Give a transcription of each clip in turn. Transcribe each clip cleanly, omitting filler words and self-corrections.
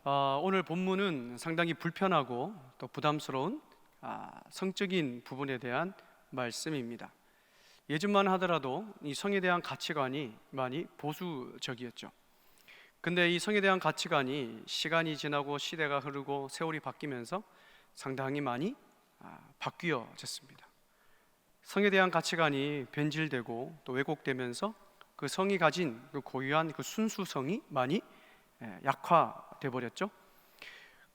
오늘 본문은 상당히 불편하고 또 부담스러운 성적인 부분에 대한 말씀입니다. 예전만 하더라도 이 성에 대한 가치관이 많이 보수적이었죠. 근데 이 성에 대한 가치관이 시간이 지나고 시대가 흐르고 세월이 바뀌면서 상당히 많이 바뀌어졌습니다. 성에 대한 가치관이 변질되고 또 왜곡되면서 그 성이 가진 그 고유한 그 순수성이 많이 약화돼 버렸죠.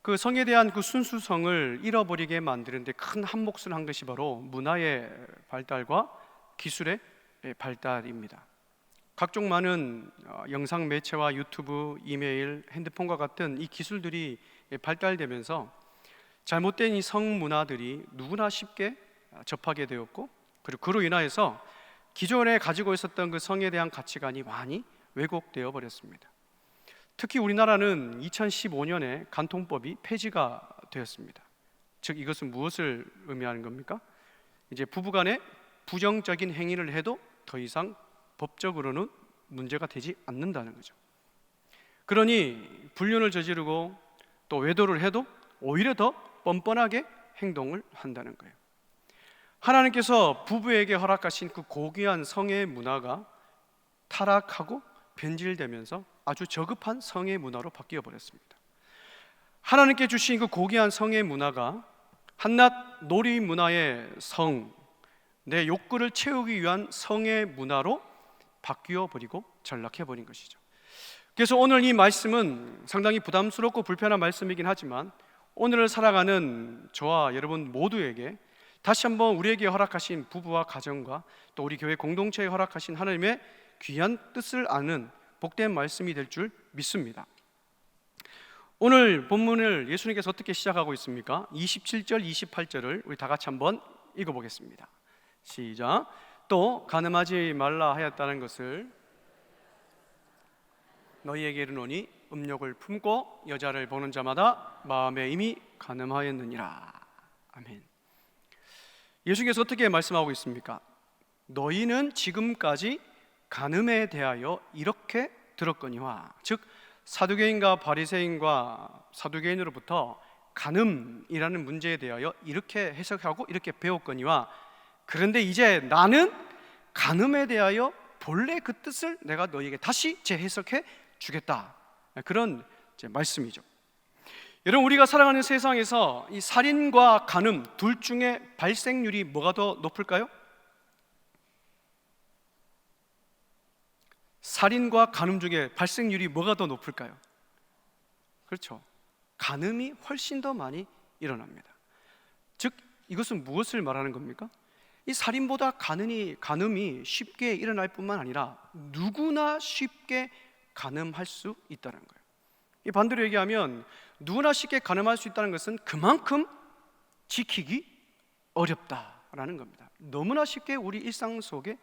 그 성에 대한 그 순수성을 잃어버리게 만드는데 큰 한몫을 한 것이 바로 문화의 발달과 기술의 발달입니다. 각종 많은 영상 매체와 유튜브, 이메일, 핸드폰과 같은 이 기술들이 발달되면서 잘못된 이 성문화들이 누구나 쉽게 접하게 되었고, 그리고 그로 인하여서 기존에 가지고 있었던 그 성에 대한 가치관이 많이 왜곡되어 버렸습니다. 특히 우리나라는 2015년에 간통법이 폐지가 되었습니다. 즉 이것은 무엇을 의미하는 겁니까? 이제 부부간에 부정적인 행위를 해도 더 이상 법적으로는 문제가 되지 않는다는 거죠. 그러니 불륜을 저지르고 또 외도를 해도 오히려 더 뻔뻔하게 행동을 한다는 거예요. 하나님께서 부부에게 허락하신 그 고귀한 성의 문화가 타락하고 변질되면서 아주 저급한 성의 문화로 바뀌어 버렸습니다. 하나님께 주신 그 고귀한 성의 문화가 한낱 놀이 문화의 성, 내 욕구를 채우기 위한 성의 문화로 바뀌어 버리고 전락해 버린 것이죠. 그래서 오늘 이 말씀은 상당히 부담스럽고 불편한 말씀이긴 하지만 오늘을 살아가는 저와 여러분 모두에게 다시 한번 우리에게 허락하신 부부와 가정과 또 우리 교회 공동체에 허락하신 하나님의 귀한 뜻을 아는 복된 말씀이 될 줄 믿습니다. 오늘 본문을 예수님께서 어떻게 시작하고 있습니까? 27절, 28절을 우리 다 같이 한번 읽어보겠습니다. 시작. 또 간음하지 말라 하였다는 것을 너희에게 이르노니 음욕을 품고 여자를 보는 자마다 마음에 이미 간음하였느니라. 아멘. 예수께서 어떻게 말씀하고 있습니까? 너희는 지금까지 간음에 대하여 이렇게 들었거니와, 즉 사두개인과 바리새인과 사두개인으로부터 간음이라는 문제에 대하여 이렇게 해석하고 이렇게 배웠거니와, 그런데 이제 나는 간음에 대하여 본래 그 뜻을 내가 너희에게 다시 재해석해 주겠다, 그런 말씀이죠. 여러분, 우리가 살아가는 세상에서 이 살인과 간음 둘 중에 발생률이 뭐가 더 높을까요? 살인과 간음 중에 발생률이 뭐가 더 높을까요? 그렇죠. 간음이 훨씬 더 많이 일어납니다. 즉 이것은 무엇을 말하는 겁니까? 이 살인보다 간음이 쉽게 일어날 뿐만 아니라 누구나 쉽게 간음할 수 있다는 거예요. 이 반대로 얘기하면 누구나 쉽게 간음할 수 있다는 것은 그만큼 지키기 어렵다라는 겁니다. 너무나 쉽게 우리 일상 속에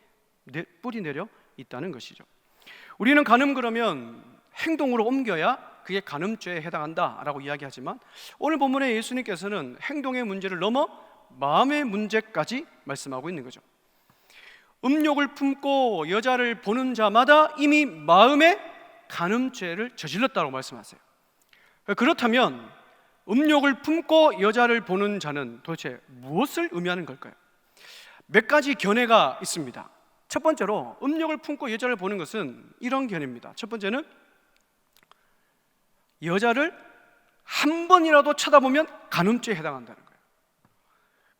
뿌리내려 있다는 것이죠. 우리는 간음 그러면 행동으로 옮겨야 그게 간음죄에 해당한다라고 이야기하지만 오늘 본문에 예수님께서는 행동의 문제를 넘어 마음의 문제까지 말씀하고 있는 거죠. 음욕을 품고 여자를 보는 자마다 이미 마음에 간음죄를 저질렀다고 말씀하세요. 그렇다면 음욕을 품고 여자를 보는 자는 도대체 무엇을 의미하는 걸까요? 몇 가지 견해가 있습니다. 첫 번째로 음욕을 품고 여자를 보는 것은 이런 견해입니다. 첫 번째는 여자를 한 번이라도 쳐다보면 간음죄에 해당한다는 거예요.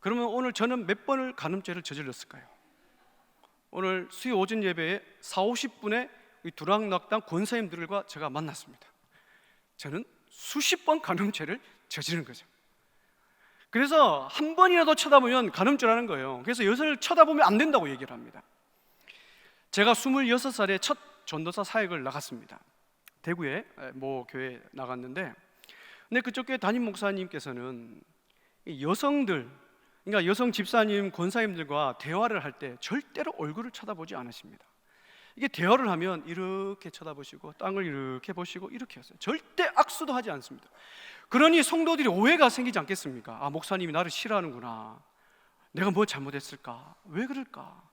그러면 오늘 저는 몇 번을 간음죄를 저질렀을까요? 오늘 수요 오전 예배에 40-50분의 두락낙당 권사님들과 제가 만났습니다. 저는 수십 번 간음죄를 저지른 거죠. 그래서 한 번이라도 쳐다보면 간음죄라는 거예요. 그래서 여자를 쳐다보면 안 된다고 얘기를 합니다. 제가 26살에 첫 전도사 사역을 나갔습니다. 대구에 모 교회에 나갔는데, 근데 그쪽 교회 담임 목사님께서는 여성들, 그러니까 여성 집사님, 권사님들과 대화를 할 때 절대로 얼굴을 쳐다보지 않으십니다. 이게 대화를 하면 이렇게 쳐다보시고 땅을 이렇게 보시고 이렇게 하세요. 절대 악수도 하지 않습니다. 그러니 성도들이 오해가 생기지 않겠습니까? 아, 목사님이 나를 싫어하는구나, 내가 뭐 잘못했을까, 왜 그럴까,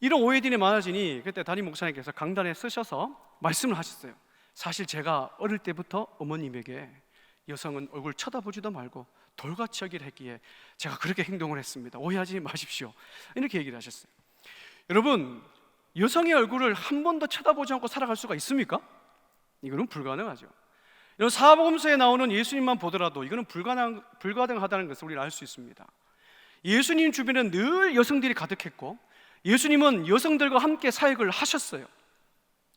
이런 오해들이 많아지니 그때 담임 목사님께서 강단에 서셔서 말씀을 하셨어요. 사실 제가 어릴 때부터 어머님에게 여성은 얼굴 쳐다보지도 말고 돌같이 여기를 했기에 제가 그렇게 행동을 했습니다. 오해하지 마십시오. 이렇게 얘기를 하셨어요. 여러분, 여성의 얼굴을 한 번도 쳐다보지 않고 살아갈 수가 있습니까? 이거는 불가능하죠. 여러분, 사복음서에 나오는 예수님만 보더라도 이거는 불가능하다는 것을 우리는 알 수 있습니다. 예수님 주변에는 늘 여성들이 가득했고 예수님은 여성들과 함께 사역을 하셨어요.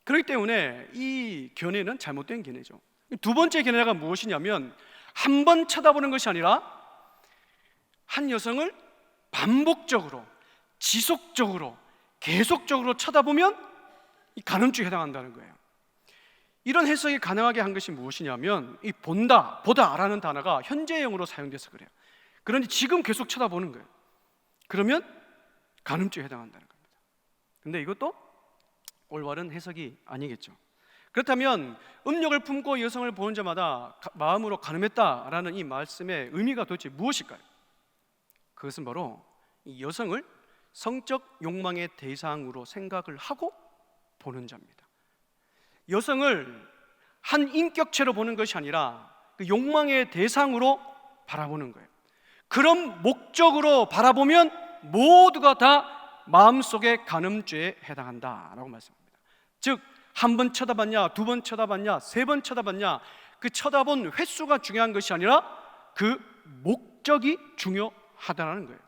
그렇기 때문에 이 견해는 잘못된 견해죠. 두 번째 견해가 무엇이냐면, 한 번 쳐다보는 것이 아니라 한 여성을 반복적으로, 지속적으로, 계속적으로 쳐다보면 이 간음죄에 해당한다는 거예요. 이런 해석이 가능하게 한 것이 무엇이냐면, 이 본다, 보다라는 단어가 현재형으로 사용돼서 그래요. 그러니 지금 계속 쳐다보는 거예요. 그러면 간음죄에 해당한다는 겁니다. 근데 이것도 올바른 해석이 아니겠죠. 그렇다면 음욕을 품고 여성을 보는 자마다 마음으로 간음했다라는 이 말씀의 의미가 도대체 무엇일까요? 그것은 바로 이 여성을 성적 욕망의 대상으로 생각을 하고 보는 자입니다. 여성을 한 인격체로 보는 것이 아니라 그 욕망의 대상으로 바라보는 거예요. 그런 목적으로 바라보면 모두가 다 마음속의 간음죄에 해당한다라고 말씀합니다. 즉, 한 번 쳐다봤냐, 두 번 쳐다봤냐, 세 번 쳐다봤냐, 그 쳐다본 횟수가 중요한 것이 아니라 그 목적이 중요하다는 거예요.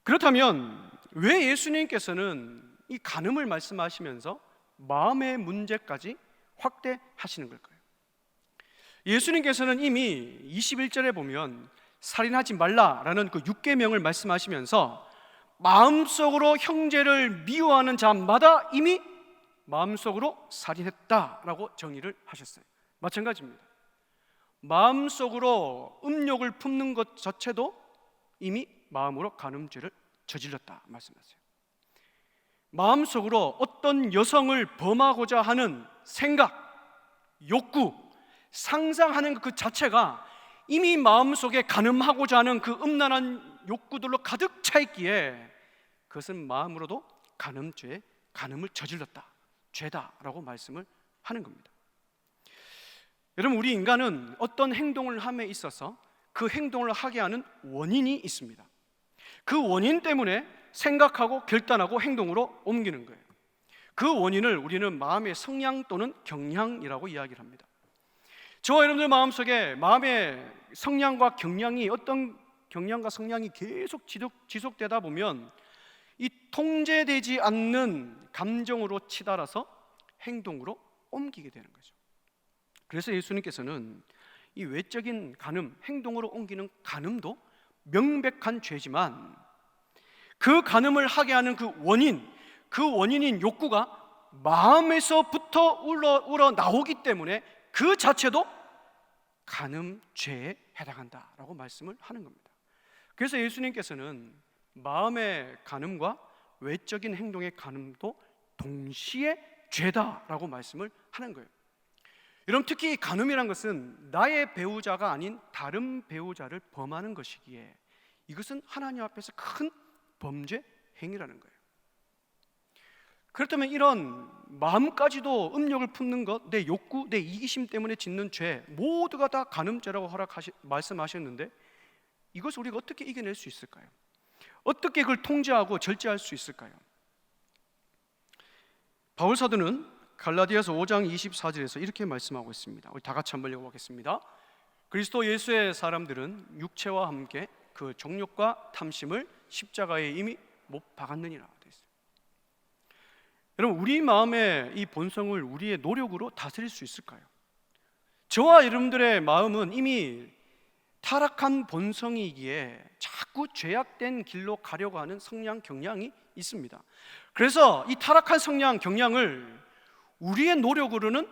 그렇다면 왜 예수님께서는 이 간음을 말씀하시면서 마음의 문제까지 확대하시는 걸까요? 예수님께서는 이미 21절에 보면 살인하지 말라라는 그 6계명을 말씀하시면서 마음속으로 형제를 미워하는 자마다 이미 마음속으로 살인했다라고 정의를 하셨어요. 마찬가지입니다. 마음속으로 음욕을 품는 것 자체도 이미 마음으로 간음죄를 저질렀다 말씀하세요. 마음속으로 어떤 여성을 범하고자 하는 생각, 욕구, 상상하는 그 자체가 이미 마음속에 간음하고자 하는 그 음란한 욕구들로 가득 차 있기에 그것은 마음으로도 간음죄에 간음을 저질렀다, 죄다라고 말씀을 하는 겁니다. 여러분, 우리 인간은 어떤 행동을 함에 있어서 그 행동을 하게 하는 원인이 있습니다. 그 원인 때문에 생각하고 결단하고 행동으로 옮기는 거예요. 그 원인을 우리는 마음의 성향 또는 경향이라고 이야기를 합니다. 저와 여러분들 마음속에 마음의 성향과 경향이, 어떤 경향과 성향이 계속 지속되다 보면 이 통제되지 않는 감정으로 치달아서 행동으로 옮기게 되는 거죠. 그래서 예수님께서는 이 외적인 간음, 행동으로 옮기는 간음도 명백한 죄지만 그 간음을 하게 하는 그 원인인 욕구가 마음에서부터 우러나오기 때문에 그 자체도 간음죄에 해당한다라고 말씀을 하는 겁니다. 그래서 예수님께서는 마음의 간음과 외적인 행동의 간음도 동시에 죄다라고 말씀을 하는 거예요. 여러분, 특히 간음이란 것은 나의 배우자가 아닌 다른 배우자를 범하는 것이기에 이것은 하나님 앞에서 큰 범죄 행위라는 거예요. 그렇다면 이런 마음까지도 음욕을 품는 것, 내 욕구, 내 이기심 때문에 짓는 죄, 모두가 다 간음죄라고 말씀하셨는데 이것을 우리가 어떻게 이겨낼 수 있을까요? 어떻게 그걸 통제하고 절제할 수 있을까요? 바울 사도는 갈라디아서 5장 24절에서 이렇게 말씀하고 있습니다. 우리 다 같이 한번 읽어보겠습니다. 그리스도 예수의 사람들은 육체와 함께 그 정욕과 탐심을 십자가에 이미 못 박았느니라 되어 있어요. 여러분, 우리 마음의 이 본성을 우리의 노력으로 다스릴 수 있을까요? 저와 여러분들의 마음은 이미 타락한 본성이기에 자꾸 죄악된 길로 가려고 하는 성향, 경향이 있습니다. 그래서 이 타락한 성향, 경향을 우리의 노력으로는,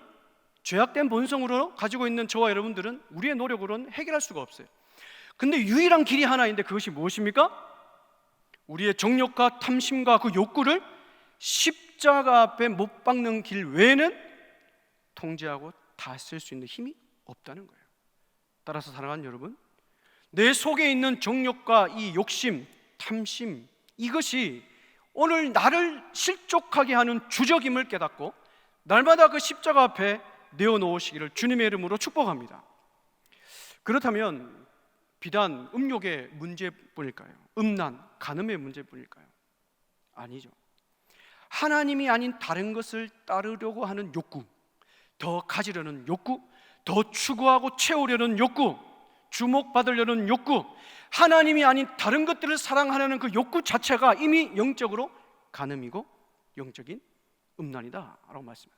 죄악된 본성으로 가지고 있는 저와 여러분들은 우리의 노력으로는 해결할 수가 없어요. 근데 유일한 길이 하나인데 그것이 무엇입니까? 우리의 정욕과 탐심과 그 욕구를 십자가 앞에 못 박는 길 외에는 통제하고 다스릴 수 있는 힘이 없다는 거예요. 따라서 사랑하는 여러분, 내 속에 있는 정욕과 이 욕심, 탐심, 이것이 오늘 나를 실족하게 하는 주적임을 깨닫고 날마다 그 십자가 앞에 내어놓으시기를 주님의 이름으로 축복합니다. 그렇다면 비단 음욕의 문제뿐일까요? 음란, 간음의 문제뿐일까요? 아니죠. 하나님이 아닌 다른 것을 따르려고 하는 욕구, 더 가지려는 욕구, 더 추구하고 채우려는 욕구, 주목받으려는 욕구, 하나님이 아닌 다른 것들을 사랑하려는 그 욕구 자체가 이미 영적으로 간음이고 영적인 음란이다 라고 말씀합니다.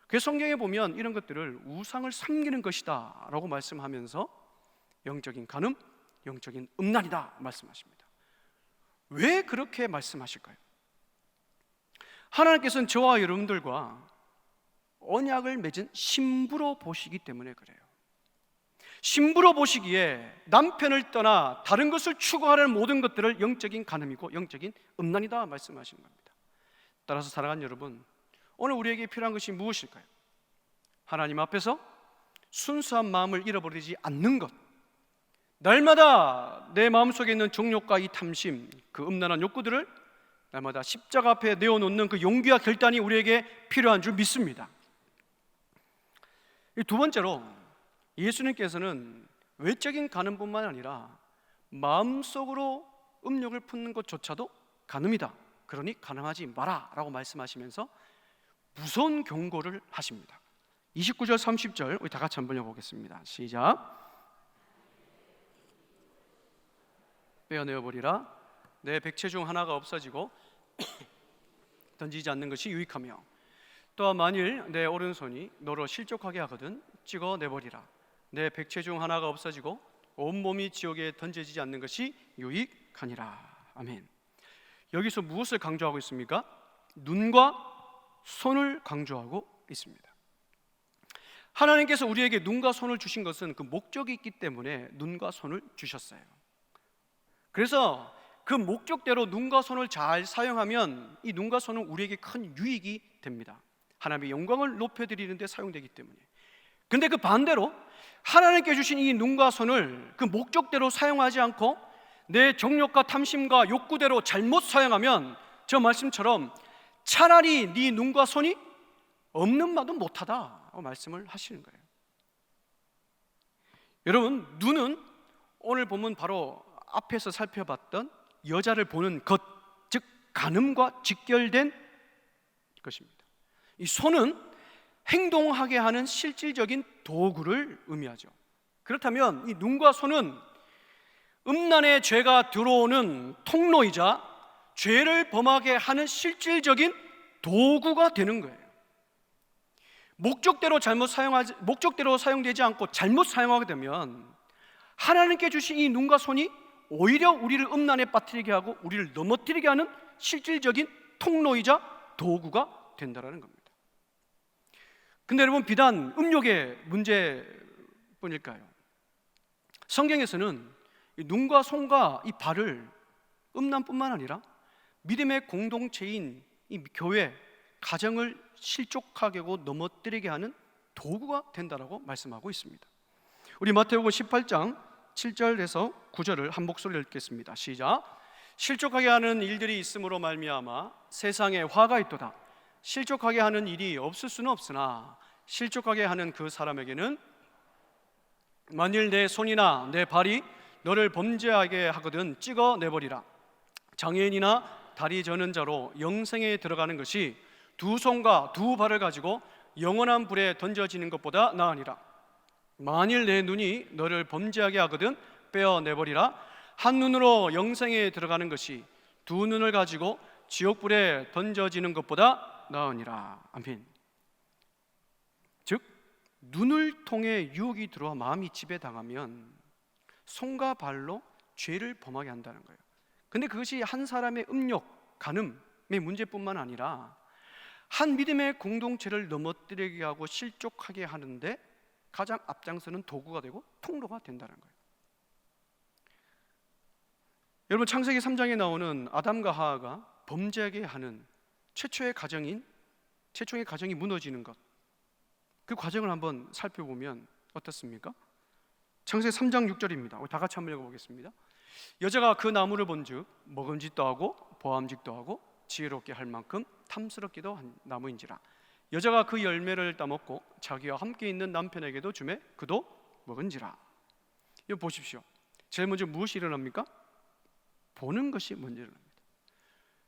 그래서 성경에 보면 이런 것들을 우상을 섬기는 것이다 라고 말씀하면서 영적인 간음, 영적인 음란이다 말씀하십니다. 왜 그렇게 말씀하실까요? 하나님께서는 저와 여러분들과 언약을 맺은 신부로 보시기 때문에 그래요. 신부로 보시기에 남편을 떠나 다른 것을 추구하는 모든 것들을 영적인 간음이고 영적인 음란이다 말씀하시는 겁니다. 따라서 사랑하는 여러분, 오늘 우리에게 필요한 것이 무엇일까요? 하나님 앞에서 순수한 마음을 잃어버리지 않는 것, 날마다 내 마음속에 있는 정욕과 이 탐심, 그 음란한 욕구들을 날마다 십자가 앞에 내어놓는 그 용기와 결단이 우리에게 필요한 줄 믿습니다. 두 번째로, 예수님께서는 외적인 간음뿐만 아니라 마음속으로 음욕을 품는 것조차도 간음이다, 그러니 간음하지 마라 라고 말씀하시면서 무서운 경고를 하십니다. 29절 30절 우리 다 같이 한번 읽어보겠습니다. 시작. 빼어내어버리라. 내 백체 중 하나가 없어지고 던지지 않는 것이 유익하며, 또한 만일 내 오른손이 너로 실족하게 하거든 찍어내버리라. 내 백체 중 하나가 없어지고 온몸이 지옥에 던져지지 않는 것이 유익하니라. 아멘. 여기서 무엇을 강조하고 있습니까? 눈과 손을 강조하고 있습니다. 하나님께서 우리에게 눈과 손을 주신 것은 그 목적이 있기 때문에 눈과 손을 주셨어요. 그래서 그 목적대로 눈과 손을 잘 사용하면 이 눈과 손은 우리에게 큰 유익이 됩니다. 하나님의 영광을 높여드리는 데 사용되기 때문에. 근데 그 반대로 하나님께 주신 이 눈과 손을 그 목적대로 사용하지 않고 내 정욕과 탐심과 욕구대로 잘못 사용하면 저 말씀처럼 차라리 네 눈과 손이 없는 마도 못하다고 말씀을 하시는 거예요. 여러분, 눈은 오늘 보면 바로 앞에서 살펴봤던 여자를 보는 것, 즉 간음과 직결된 것입니다. 이 손은 행동하게 하는 실질적인 도구를 의미하죠. 그렇다면 이 눈과 손은 음란의 죄가 들어오는 통로이자 죄를 범하게 하는 실질적인 도구가 되는 거예요. 목적대로 사용되지 않고 잘못 사용하게 되면 하나님께 주신 이 눈과 손이 오히려 우리를 음란에 빠뜨리게 하고 우리를 넘어뜨리게 하는 실질적인 통로이자 도구가 된다는 겁니다. 근데 여러분, 비단 음욕의 문제뿐일까요? 성경에서는 이 눈과 손과 이 발을 음란뿐만 아니라 믿음의 공동체인 이 교회, 가정을 실족하게 하고 넘어뜨리게 하는 도구가 된다라고 말씀하고 있습니다. 우리 마태복음 18장 7절에서 9절을 한 목소리로 읽겠습니다. 시작. 실족하게 하는 일들이 있음으로 말미암아 세상에 화가 있도다. 실족하게 하는 일이 없을 수는 없으나 실족하게 하는 그 사람에게는 만일 내 손이나 내 발이 너를 범죄하게 하거든 찍어내버리라. 장애인이나 다리 저는 자로 영생에 들어가는 것이 두 손과 두 발을 가지고 영원한 불에 던져지는 것보다 나으니라. 만일 내 눈이 너를 범죄하게 하거든 빼어내버리라. 한 눈으로 영생에 들어가는 것이 두 눈을 가지고 지옥불에 던져지는 것보다 나으니라. 아멘. 즉 눈을 통해 유혹이 들어와 마음이 지배당하면 손과 발로 죄를 범하게 한다는 거예요. 근데 그것이 한 사람의 음욕, 간음의 문제뿐만 아니라 한 믿음의 공동체를 넘어뜨리게 하고 실족하게 하는데 가장 앞장서는 도구가 되고 통로가 된다는 거예요. 여러분, 창세기 3장에 나오는 아담과 하와가 범죄하게 하는 최초의 가정이 무너지는 것, 그 과정을 한번 살펴보면 어떻습니까? 창세기 3장 6절입니다. 우리 다 같이 한번 읽어보겠습니다. 여자가 그 나무를 본즉 먹음직도 하고 보암직도 하고 지혜롭게 할 만큼 탐스럽기도 한 나무인지라 여자가 그 열매를 따먹고 자기와 함께 있는 남편에게도 주매 그도 먹은지라. 이거 보십시오. 제일 먼저 무엇이 일어납니까? 보는 것이 먼저 일어납니다.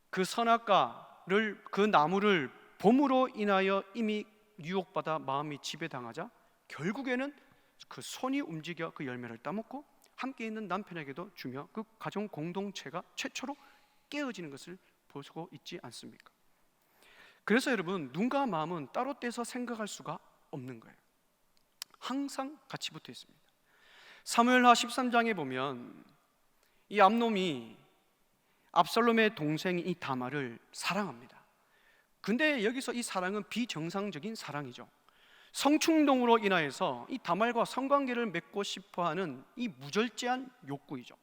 그 선악과를, 그 나무를 봄으로 인하여 이미 유혹받아 마음이 지배당하자 결국에는 그 손이 움직여 그 열매를 따먹고 함께 있는 남편에게도 주며 그 가정 공동체가 최초로 깨어지는 것을 보고 있지 않습니까? 그래서 여러분, 눈과 마음은 따로 떼서 생각할 수가 없는 거예요. 항상 같이 붙어 있습니다. 사무엘하 13장에 보면 이 암놈이 압살롬의 동생인 이 다말을 사랑합니다. 근데 여기서 이 사랑은 비정상적인 사랑이죠. 성충동으로 인하여서 이 다말과 성관계를 맺고 싶어하는 이 무절제한 욕구이죠.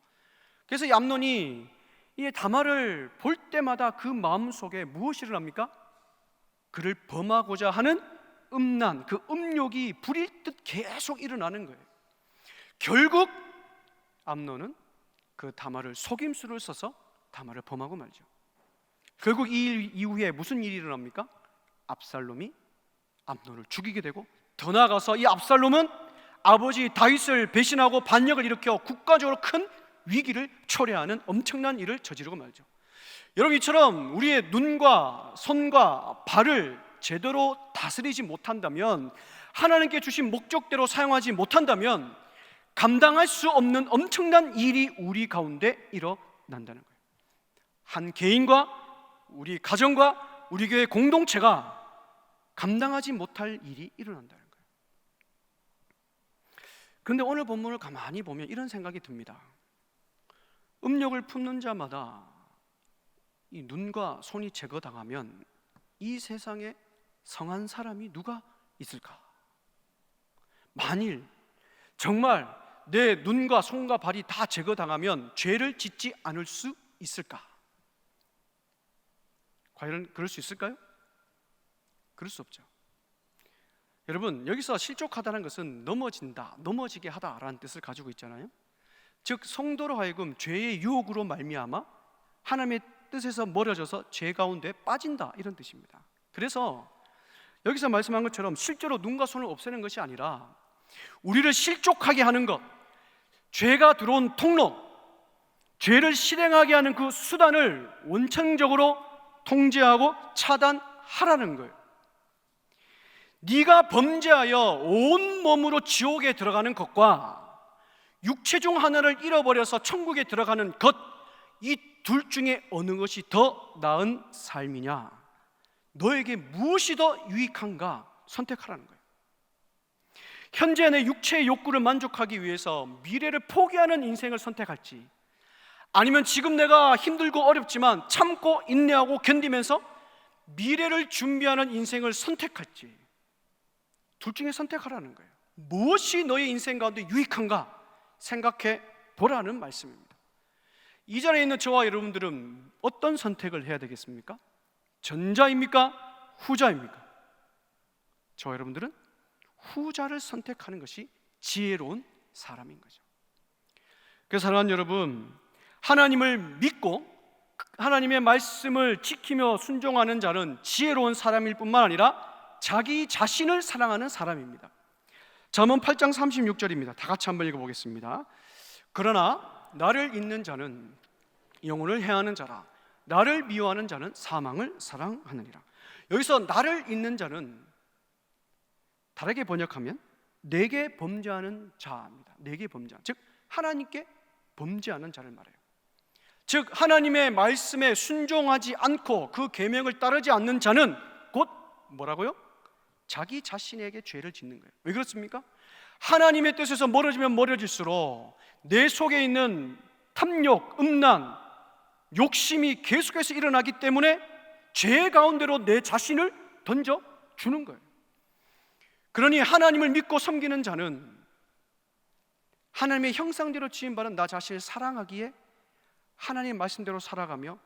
그래서 이 암논이 이 다말을 볼 때마다 그 마음속에 무엇이 일어납니까? 그를 범하고자 하는 음란, 그 음욕이 불일 듯 계속 일어나는 거예요. 결국 암논은 그 다말을 속임수를 써서 다말을 범하고 말죠. 결국 이 일 이후에 무슨 일이 일어납니까? 압살롬이 암논을 죽이게 되고, 더 나아가서 이 압살롬은 아버지 다윗을 배신하고 반역을 일으켜 국가적으로 큰 위기를 초래하는 엄청난 일을 저지르고 말죠. 여러분, 이처럼 우리의 눈과 손과 발을 제대로 다스리지 못한다면, 하나님께 주신 목적대로 사용하지 못한다면 감당할 수 없는 엄청난 일이 우리 가운데 일어난다는 거예요. 한 개인과 우리 가정과 우리 교회 공동체가 감당하지 못할 일이 일어난다는 거예요. 그런데 오늘 본문을 가만히 보면 이런 생각이 듭니다. 음욕을 품는 자마다 이 눈과 손이 제거당하면 이 세상에 성한 사람이 누가 있을까? 만일 정말 내 눈과 손과 발이 다 제거당하면 죄를 짓지 않을 수 있을까? 과연 그럴 수 있을까요? 그럴 수 없죠. 여러분, 여기서 실족하다는 것은 넘어진다, 넘어지게 하다라는 뜻을 가지고 있잖아요. 즉 성도로 하여금 죄의 유혹으로 말미암아 하나님의 뜻에서 멀어져서 죄 가운데 빠진다, 이런 뜻입니다. 그래서 여기서 말씀한 것처럼 실제로 눈과 손을 없애는 것이 아니라 우리를 실족하게 하는 것, 죄가 들어온 통로, 죄를 실행하게 하는 그 수단을 원천적으로 통제하고 차단하라는 거예요. 네가 범죄하여 온 몸으로 지옥에 들어가는 것과 육체 중 하나를 잃어버려서 천국에 들어가는 것, 이 둘 중에 어느 것이 더 나은 삶이냐, 너에게 무엇이 더 유익한가 선택하라는 거예요. 현재 내 육체의 욕구를 만족하기 위해서 미래를 포기하는 인생을 선택할지, 아니면 지금 내가 힘들고 어렵지만 참고 인내하고 견디면서 미래를 준비하는 인생을 선택할지, 둘 중에 선택하라는 거예요. 무엇이 너의 인생 가운데 유익한가 생각해 보라는 말씀입니다. 이 자리에 있는 저와 여러분들은 어떤 선택을 해야 되겠습니까? 전자입니까? 후자입니까? 저와 여러분들은 후자를 선택하는 것이 지혜로운 사람인 거죠. 그래서 사랑하는 여러분, 하나님을 믿고 하나님의 말씀을 지키며 순종하는 자는 지혜로운 사람일 뿐만 아니라 자기 자신을 사랑하는 사람입니다. 잠언 8장 36절입니다. 다 같이 한번 읽어보겠습니다. 그러나 나를 잇는 자는 영혼을 해하는 자라, 나를 미워하는 자는 사망을 사랑하느니라. 여기서 나를 잇는 자는 다르게 번역하면 내게 범죄하는 자입니다. 내게 범죄하는, 즉 하나님께 범죄하는 자를 말해요. 즉 하나님의 말씀에 순종하지 않고 그 계명을 따르지 않는 자는 곧 뭐라고요? 자기 자신에게 죄를 짓는 거예요. 왜 그렇습니까? 하나님의 뜻에서 멀어지면 멀어질수록 내 속에 있는 탐욕, 음란, 욕심이 계속해서 일어나기 때문에 죄 가운데로 내 자신을 던져주는 거예요. 그러니 하나님을 믿고 섬기는 자는 하나님의 형상대로 지음받은 나 자신을 사랑하기에 하나님의 말씀대로 살아가며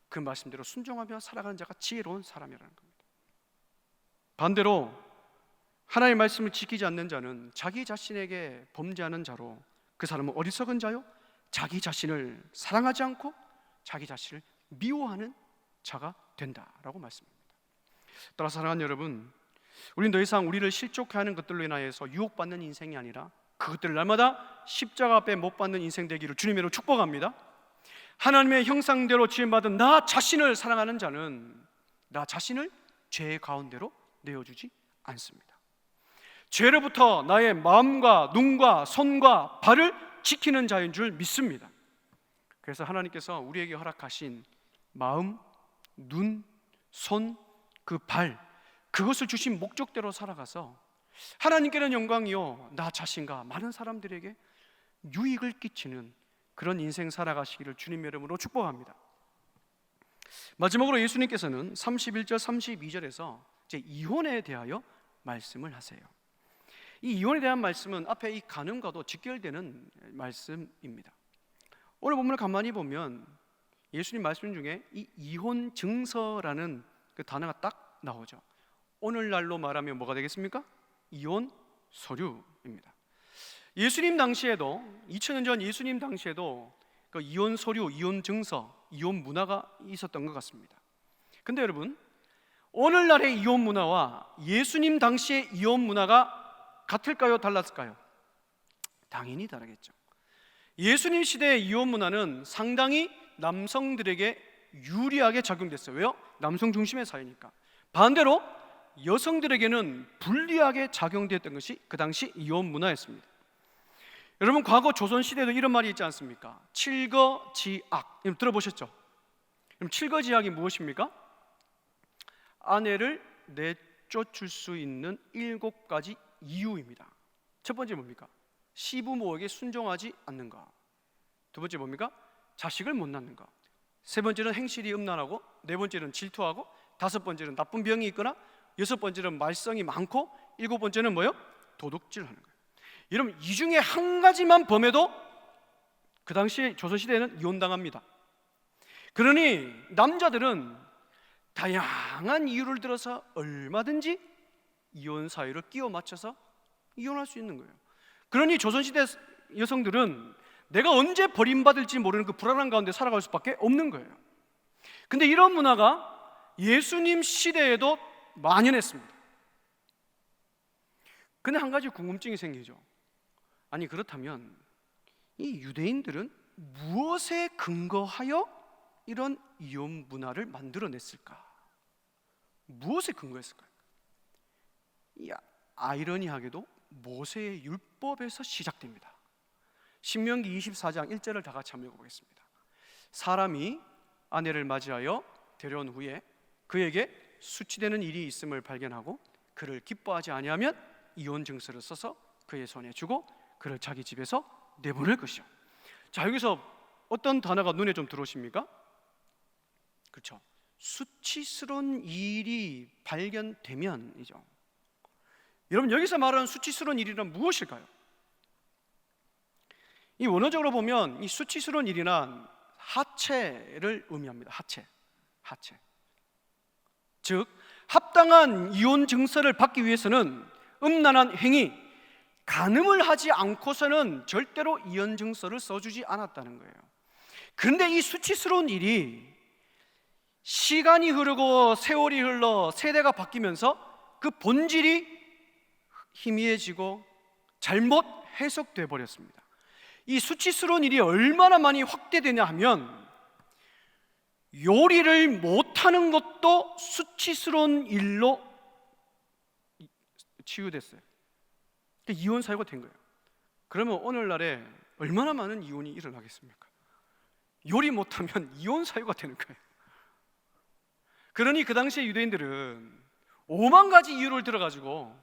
그 말씀대로 순종하며 살아가는 자가 지혜로운 사람이라는 겁니다. 반대로 하나님의 말씀을 지키지 않는 자는 자기 자신에게 범죄하는 자로, 그 사람은 어리석은 자요, 자기 자신을 사랑하지 않고 자기 자신을 미워하는 자가 된다라고 말씀합니다. 따라 사랑하는 여러분, 우리는 더 이상 우리를 실족해 하는 것들로 인하여서 유혹받는 인생이 아니라 그것들을 날마다 십자가 앞에 못 박는 인생 되기를 주님으로 축복합니다. 하나님의 형상대로 지음받은 나 자신을 사랑하는 자는 나 자신을 죄의 가운데로 내어주지 않습니다. 죄로부터 나의 마음과 눈과 손과 발을 지키는 자인 줄 믿습니다. 그래서 하나님께서 우리에게 허락하신 마음, 눈, 손, 그 발, 그것을 주신 목적대로 살아가서 하나님께는 영광이요 나 자신과 많은 사람들에게 유익을 끼치는 그런 인생 살아가시기를 주님의 이름으로 축복합니다. 마지막으로 예수님께서는 31절 32절에서 이혼에 대하여 말씀을 하세요. 이 이혼에 대한 말씀은 앞에 이 간음과도 직결되는 말씀입니다. 오늘 본문을 가만히 보면 예수님 말씀 중에 이 이혼 증서라는 그 단어가 딱 나오죠. 오늘날로 말하면 뭐가 되겠습니까? 이혼 서류입니다. 예수님 당시에도 2000년 전 예수님 당시에도 그 이혼 서류, 이혼 증서, 이혼 문화가 있었던 것 같습니다. 근데 여러분, 오늘날의 이혼 문화와 예수님 당시의 이혼 문화가 같을까요? 달랐을까요? 당연히 다르겠죠. 예수님 시대의 이혼 문화는 상당히 남성들에게 유리하게 작용됐어요. 왜요? 남성 중심의 사회니까. 반대로 여성들에게는 불리하게 작용되었던 것이 그 당시 이혼 문화였습니다. 여러분, 과거 조선시대에도 이런 말이 있지 않습니까? 칠거지악. 들어보셨죠? 그럼 칠거지악이 무엇입니까? 아내를 내쫓을 수 있는 7가지 이유입니다. 첫 번째 뭡니까? 시부모에게 순종하지 않는 것. 두 번째 뭡니까? 자식을 못 낳는 것. 세 번째는 행실이 음란하고, 네 번째는 질투하고, 다섯 번째는 나쁜 병이 있거나, 여섯 번째는 말썽이 많고, 일곱 번째는 뭐요? 도둑질하는 거예요. 여러분, 이 중에 한 가지만 범해도 그 당시에 조선시대에는 이혼당합니다. 그러니 남자들은 다양한 이유를 들어서 얼마든지 이혼 사유를 끼워 맞춰서 이혼할 수 있는 거예요. 그러니 조선시대 여성들은 내가 언제 버림받을지 모르는 그 불안한 가운데 살아갈 수밖에 없는 거예요. 근데 이런 문화가 예수님 시대에도 만연했습니다. 근데 한 가지 궁금증이 생기죠. 아니, 그렇다면 이 유대인들은 무엇에 근거하여 이런 이혼 문화를 만들어냈을까? 무엇에 근거했을까요? 이 아이러니하게도 모세의 율법에서 시작됩니다. 신명기 24장 1절을 다 같이 한번 읽어보겠습니다. 사람이 아내를 맞이하여 데려온 후에 그에게 수치되는 일이 있음을 발견하고 그를 기뻐하지 아니하면 이혼 증서를 써서 그의 손에 주고 그를 자기 집에서 내보낼 것이요. 자, 여기서 어떤 단어가 눈에 좀 들어오십니까? 그렇죠. 수치스러운 일이 발견되면이죠. 여러분, 여기서 말하는 수치스러운 일이란 무엇일까요? 이 원어적으로 보면 이 수치스러운 일이란 하체를 의미합니다. 하체. 즉, 합당한 이혼 증서를 받기 위해서는 음란한 행위, 간음을 하지 않고서는 절대로 이혼 증서를 써주지 않았다는 거예요. 그런데 이 수치스러운 일이 시간이 흐르고 세월이 흘러 세대가 바뀌면서 그 본질이 희미해지고 잘못 해석돼 버렸습니다. 이 수치스러운 일이 얼마나 많이 확대되냐 하면 요리를 못하는 것도 수치스러운 일로 치유됐어요. 이혼 사유가 된 거예요. 그러면 오늘날에 얼마나 많은 이혼이 일어나겠습니까? 요리 못하면 이혼 사유가 되는 거예요. 그러니 그 당시에 유대인들은 5만 가지 이유를 들어가지고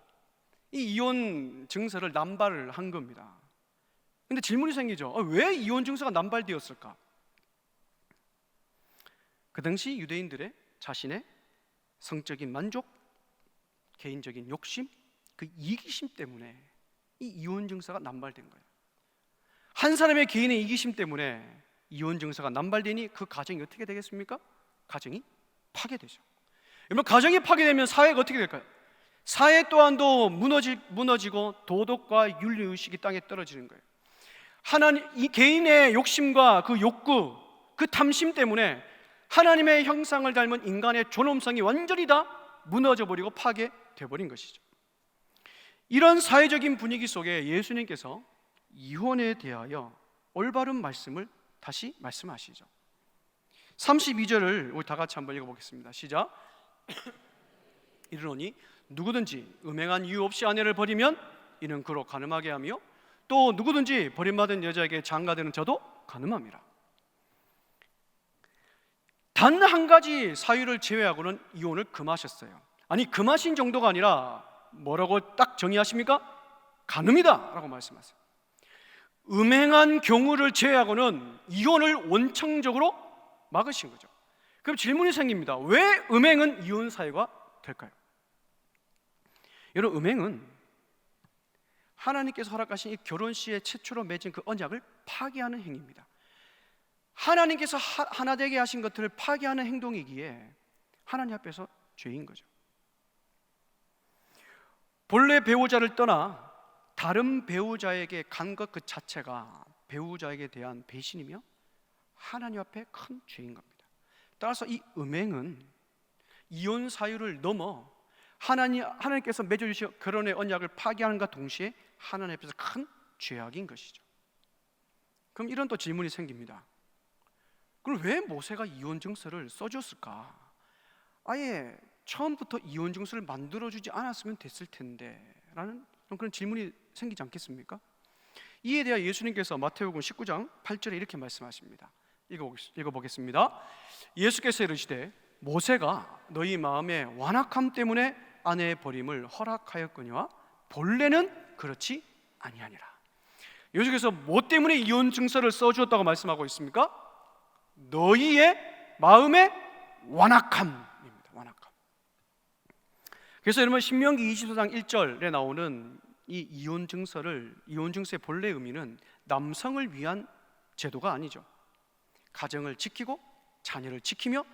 이 이혼 증서를 남발을 한 겁니다. 근데 질문이 생기죠. 왜 이혼 증서가 남발되었을까? 그 당시 유대인들의 자신의 성적인 만족, 개인적인 욕심, 그 이기심 때문에 이 이혼 증서가 남발된 거예요. 한 사람의 개인의 이기심 때문에 이혼 증서가 남발되니 그 가정이 어떻게 되겠습니까? 가정이 파괴되죠. 여러분, 가정이 파괴되면 사회가 어떻게 될까요? 사회 또한도 무너지고 도덕과 윤리의식이 땅에 떨어지는 거예요. 하나님, 이 개인의 욕심과 그 욕구, 그 탐심 때문에 하나님의 형상을 닮은 인간의 존엄성이 완전히 다 무너져 버리고 파괴돼 버린 것이죠. 이런 사회적인 분위기 속에 예수님께서 이혼에 대하여 올바른 말씀을 다시 말씀하시죠. 32절을 우리 다 같이 한번 읽어보겠습니다. 시작. 이르노니 누구든지 음행한 이유 없이 아내를 버리면 이는 그로 간음하게 하며 또 누구든지 버림받은 여자에게 장가되는 저도 간음함이라. 단 한 가지 사유를 제외하고는 이혼을 금하셨어요. 아니, 금하신 정도가 아니라 뭐라고 딱 정의하십니까? 간음이다 라고 말씀하세요. 음행한 경우를 제외하고는 이혼을 원천적으로 막으신 거죠. 그럼 질문이 생깁니다. 왜 음행은 이혼 사유가 될까요? 여러분, 음행은 하나님께서 허락하신 이 결혼 시에 최초로 맺은 그 언약을 파기하는 행위입니다. 하나님께서 하나 되게 하신 것들을 파기하는 행동이기에 하나님 앞에서 죄인 거죠. 본래 배우자를 떠나 다른 배우자에게 간 것 그 자체가 배우자에게 대한 배신이며 하나님 앞에 큰 죄인 겁니다. 따라서 이 음행은 이혼 사유를 넘어 하나님께서 맺어주신 결혼의 언약을 파기하는과 동시에 하나님 앞에서 큰 죄악인 것이죠. 그럼 이런 또 질문이 생깁니다. 그럼 왜 모세가 이혼 증서를 써줬을까? 아예 처음부터 이혼 증서를 만들어주지 않았으면 됐을 텐데 라는 그런 질문이 생기지 않겠습니까? 이에 대해 예수님께서 마태복음 19장 8절에 이렇게 말씀하십니다. 읽어보겠습니다. 예수께서 이르시되 모세가 너희 마음의 완악함 때문에 아내의 버림을 허락하였거니와 본래는 그렇지 아니하니라. 예수께서 뭐 때문에 이혼 증서를 써주었다고 말씀하고 있습니까? 너희의 마음의 완악함입니다. 완악함. 그래서 여러분 신명기 24장 1절에 나오는 이 이혼 증서의 본래 의미는 남성을 위한 제도가 아니죠. 가정을 지키고 자녀를 지키며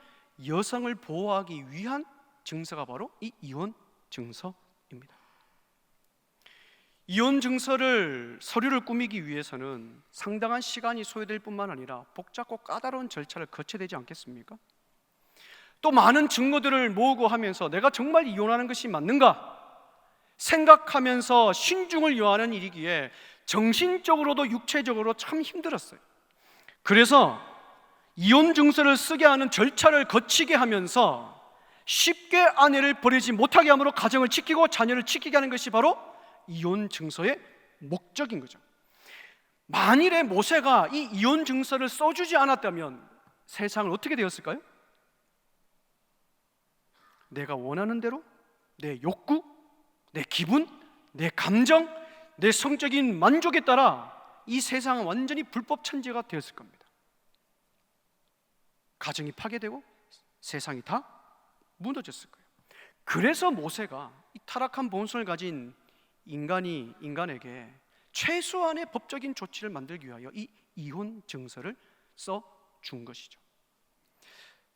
여성을 보호하기 위한 증서가 바로 이 이혼 증서입니다. 이혼 증서를 서류를 꾸미기 위해서는 상당한 시간이 소요될 뿐만 아니라 복잡고 까다로운 절차를 거쳐야 되지 않겠습니까? 또 많은 증거들을 모으고 하면서 내가 정말 이혼하는 것이 맞는가 생각하면서 신중을 요하는 일이기에 정신적으로도 육체적으로 참 힘들었어요. 그래서 이혼 증서를 쓰게 하는 절차를 거치게 하면서 쉽게 아내를 버리지 못하게 함으로 가정을 지키고 자녀를 지키게 하는 것이 바로 이혼 증서의 목적인 거죠. 만일에 모세가 이 이혼 증서를 써주지 않았다면 세상은 어떻게 되었을까요? 내가 원하는 대로 내 욕구, 내 기분, 내 감정, 내 성적인 만족에 따라 이 세상은 완전히 불법 천지가 되었을 겁니다. 가정이 파괴되고 세상이 다 무너졌을 거예요. 그래서 모세가 이 타락한 본성을 가진 인간에게 최소한의 법적인 조치를 만들기 위하여 이 이혼 증서를 써준 것이죠.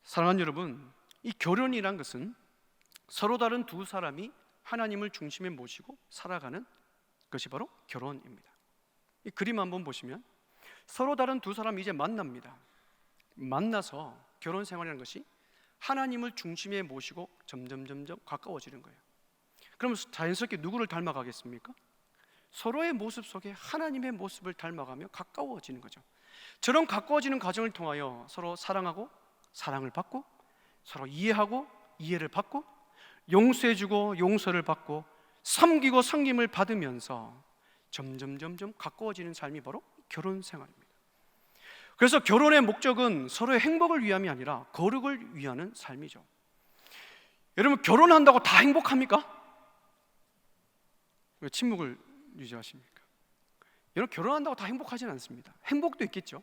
사랑하는 여러분, 이 결혼이란 것은 서로 다른 두 사람이 하나님을 중심에 모시고 살아가는 것이 바로 결혼입니다. 이 그림 한번 보시면 서로 다른 두 사람이 이제 만납니다. 만나서 결혼 생활이라는 것이 하나님을 중심에 모시고 점점 가까워지는 거예요. 그럼 자연스럽게 누구를 닮아가겠습니까? 서로의 모습 속에 하나님의 모습을 닮아가며 가까워지는 거죠. 저런 가까워지는 과정을 통하여 서로 사랑하고 사랑을 받고 서로 이해하고 이해를 받고 용서해주고 용서를 받고 섬기고 섬김을 받으면서 점점 가까워지는 삶이 바로 결혼 생활입니다. 그래서 결혼의 목적은 서로의 행복을 위함이 아니라 거룩을 위하는 삶이죠. 여러분, 결혼한다고 다 행복합니까? 왜 침묵을 유지하십니까? 여러분, 결혼한다고 다 행복하지는 않습니다. 행복도 있겠죠.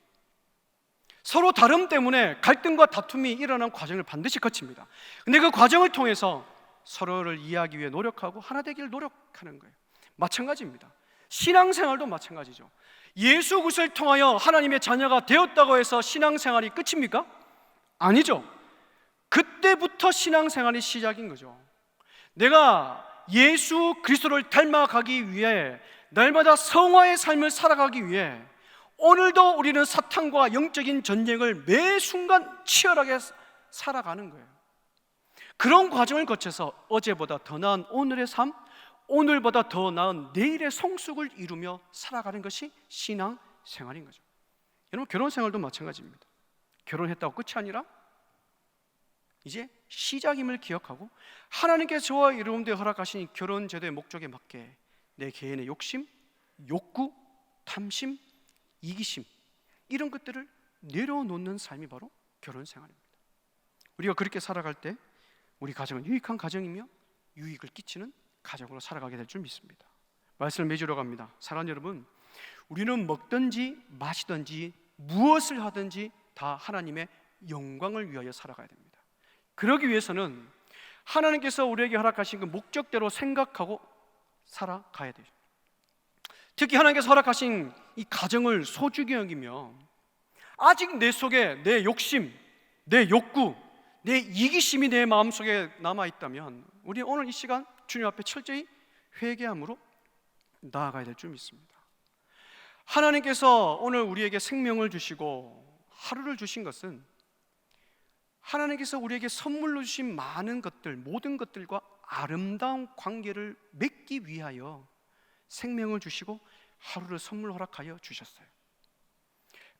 서로 다름 때문에 갈등과 다툼이 일어나는 과정을 반드시 거칩니다. 근데 그 과정을 통해서 서로를 이해하기 위해 노력하고 하나 되기를 노력하는 거예요. 마찬가지입니다. 신앙생활도 마찬가지죠. 예수 그리스도를 통하여 하나님의 자녀가 되었다고 해서 신앙생활이 끝입니까? 아니죠. 그때부터 신앙생활이 시작인 거죠. 내가 예수 그리스도를 닮아가기 위해 날마다 성화의 삶을 살아가기 위해 오늘도 우리는 사탄과 영적인 전쟁을 매 순간 치열하게 살아가는 거예요. 그런 과정을 거쳐서 어제보다 더 나은 오늘의 삶, 오늘보다 더 나은 내일의 성숙을 이루며 살아가는 것이 신앙 생활인 거죠. 여러분, 결혼 생활도 마찬가지입니다. 결혼했다고 끝이 아니라 이제 시작임을 기억하고 하나님께서 저와 여러분들에 허락하신 결혼 제도의 목적에 맞게 내 개인의 욕심, 욕구, 탐심, 이기심, 이런 것들을 내려놓는 삶이 바로 결혼 생활입니다. 우리가 그렇게 살아갈 때 우리 가정은 유익한 가정이며 유익을 끼치는 가정으로 살아가게 될 줄 믿습니다. 말씀을 맺으러 갑니다. 사랑하는 여러분, 우리는 먹든지 마시든지 무엇을 하든지 다 하나님의 영광을 위하여 살아가야 됩니다. 그러기 위해서는 하나님께서 우리에게 허락하신 그 목적대로 생각하고 살아가야 돼요. 특히 하나님께서 허락하신 이 가정을 소중히 여기며 아직 내 속에 내 욕심, 내 욕구, 내 이기심이 내 마음속에 남아있다면 우리 오늘 이 시간 주님 앞에 철저히 회개함으로 나아가야 될 줄 믿습니다. 하나님께서 오늘 우리에게 생명을 주시고 하루를 주신 것은 하나님께서 우리에게 선물로 주신 많은 것들, 모든 것들과 아름다운 관계를 맺기 위하여 생명을 주시고 하루를 선물 허락하여 주셨어요.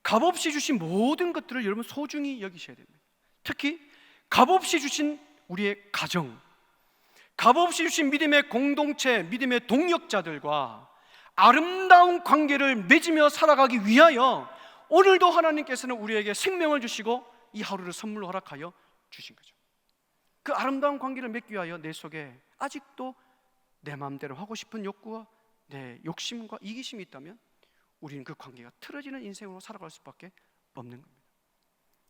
값없이 주신 모든 것들을 여러분 소중히 여기셔야 됩니다. 특히 값없이 주신 우리의 가정, 값없이 주신 믿음의 공동체, 믿음의 동역자들과 아름다운 관계를 맺으며 살아가기 위하여 오늘도 하나님께서는 우리에게 생명을 주시고 이 하루를 선물로 허락하여 주신 거죠. 그 아름다운 관계를 맺기 위하여 내 속에 아직도 내 마음대로 하고 싶은 욕구와 내 욕심과 이기심이 있다면 우리는 그 관계가 틀어지는 인생으로 살아갈 수밖에 없는 겁니다.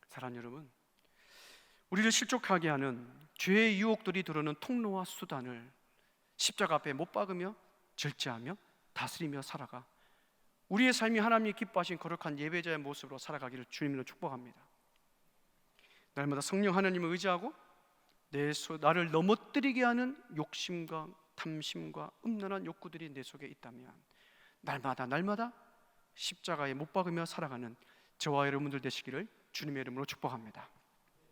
사랑하는 여러분, 우리를 실족하게 하는 죄의 유혹들이 들어오는 통로와 수단을 십자가 앞에 못 박으며 절제하며 다스리며 살아가 우리의 삶이 하나님이 기뻐하신 거룩한 예배자의 모습으로 살아가기를 주님으로 축복합니다. 날마다 성령 하나님을 의지하고 나를 넘어뜨리게 하는 욕심과 탐심과 음란한 욕구들이 내 속에 있다면 날마다 십자가에 못 박으며 살아가는 저와 여러분들 되시기를 주님의 이름으로 축복합니다.